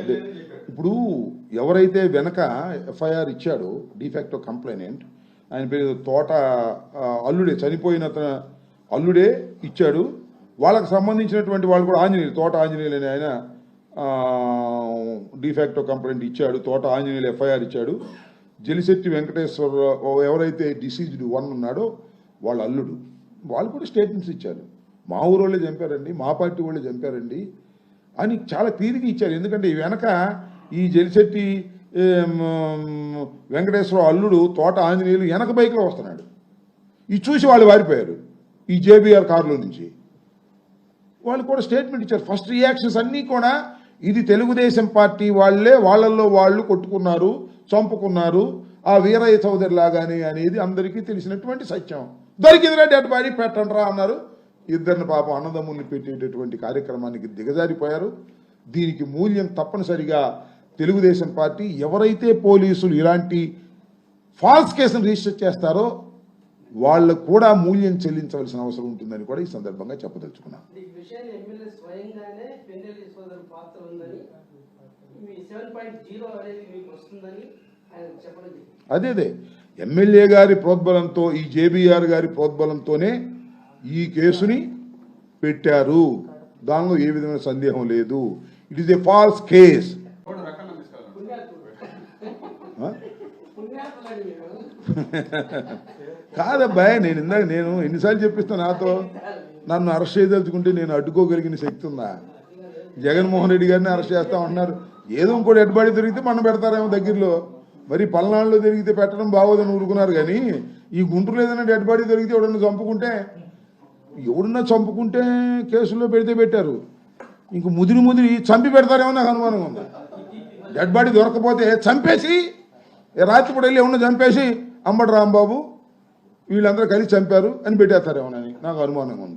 అదే ఇప్పుడు ఎవరైతే వెనక ఎఫ్ఐఆర్ ఇచ్చాడో డిఫాక్టో కంప్లైనెంట్, ఆయన పేరు తోట అల్లుడే, చనిపోయిన అల్లుడే ఇచ్చాడు. వాళ్ళకి సంబంధించినటువంటి వాళ్ళు కూడా ఆంజనేయులు, తోట ఆంజనేయులు అని ఆయన డిఫాక్టో కంప్లైంట్ ఇచ్చాడు. తోట ఆంజనేయులు ఎఫ్ఐఆర్ ఇచ్చాడు. జలిశెట్టి వెంకటేశ్వరరావు ఎవరైతే డిసీజ్డ్ 1 ఉన్నాడో వాళ్ళ అల్లుడు, వాళ్ళు కూడా స్టేట్మెంట్స్ ఇచ్చారు. మా ఊరు వాళ్ళే చంపారండి, మా పార్టీ వాళ్ళే చంపారండి అని చాలా క్లియర్గా ఇచ్చారు. ఎందుకంటే ఈ వెనక ఈ జలిశెట్టి వెంకటేశ్వరరావు అల్లుడు తోట ఆంజనేయులు వెనక బైక్లో వస్తున్నాడు. ఇది చూసి వాళ్ళు వారిపోయారు ఈ జేబీఆర్ కారులో నుంచి. వాళ్ళు కూడా స్టేట్మెంట్ ఇచ్చారు. ఫస్ట్ రియాక్షన్స్ అన్నీ కూడా ఇది తెలుగుదేశం పార్టీ వాళ్ళే, వాళ్ళల్లో వాళ్ళు కొట్టుకున్నారు, చంపుకున్నారు, ఆ వీరయ్య చౌదరి లాగానే అనేది అందరికీ తెలిసినటువంటి సత్యం. దొరికిందిరా డెడ్ బాడీ పెట్టండి రా అన్నారు. ఇద్దరిని పాపం అన్నదమ్ముల్ని పెట్టేటటువంటి కార్యక్రమానికి దిగజారిపోయారు. దీనికి మూల్యం తప్పనిసరిగా తెలుగుదేశం పార్టీ, ఎవరైతే పోలీసులు ఇలాంటి ఫాల్స్ కేసును రిజిస్టర్ చేస్తారో వాళ్ళకు కూడా మూల్యం చెల్లించవలసిన అవసరం ఉంటుందని కూడా ఈ సందర్భంగా చెప్పదలుచుకున్నాను. అదే ఎమ్మెల్యే గారి ప్రోద్బలంతో, ఈ జేబీఆర్ గారి ప్రోద్బలంతోనే ఈ కేసుని పెట్టారు. దానిలో ఏ విధమైన సందేహం లేదు. It is a false case. కాదబ్బాయి, నేను ఎన్నిసార్లు చెప్పిస్తాను, నాతో నన్ను అరెస్ట్ చేయదలుచుకుంటే నేను అడ్డుకోగలిగిన శక్తి ఉందా? జగన్మోహన్ రెడ్డి గారిని అరెస్ట్ చేస్తా ఉంటున్నారు. ఏదో ఇంకోటి ఎడ్బాడి దొరికితే మనం పెడతారేమో దగ్గరలో. మరి పల్నాడులో దొరికితే పెట్టడం బాగోదని ఊరుకున్నారు. కానీ ఈ గుంటూరులో ఏదైనా డెడ్ బాడీ దొరికితే ఎవడన్నా చంపుకుంటే కేసుల్లో పెడితే పెట్టారు. ఇంక ముదిరి చంపి పెడతారేమో నాకు అనుమానంగా ఉంది. డెడ్ బాడీ దొరకపోతే చంపేసి రాత్రిపూట వెళ్ళి ఎవరన్నా చంపేసి అంబటి రాంబాబు వీళ్ళందరూ కలిసి చంపారు అని పెట్టేస్తారేమోనని నాకు అనుమానంగా ఉంది.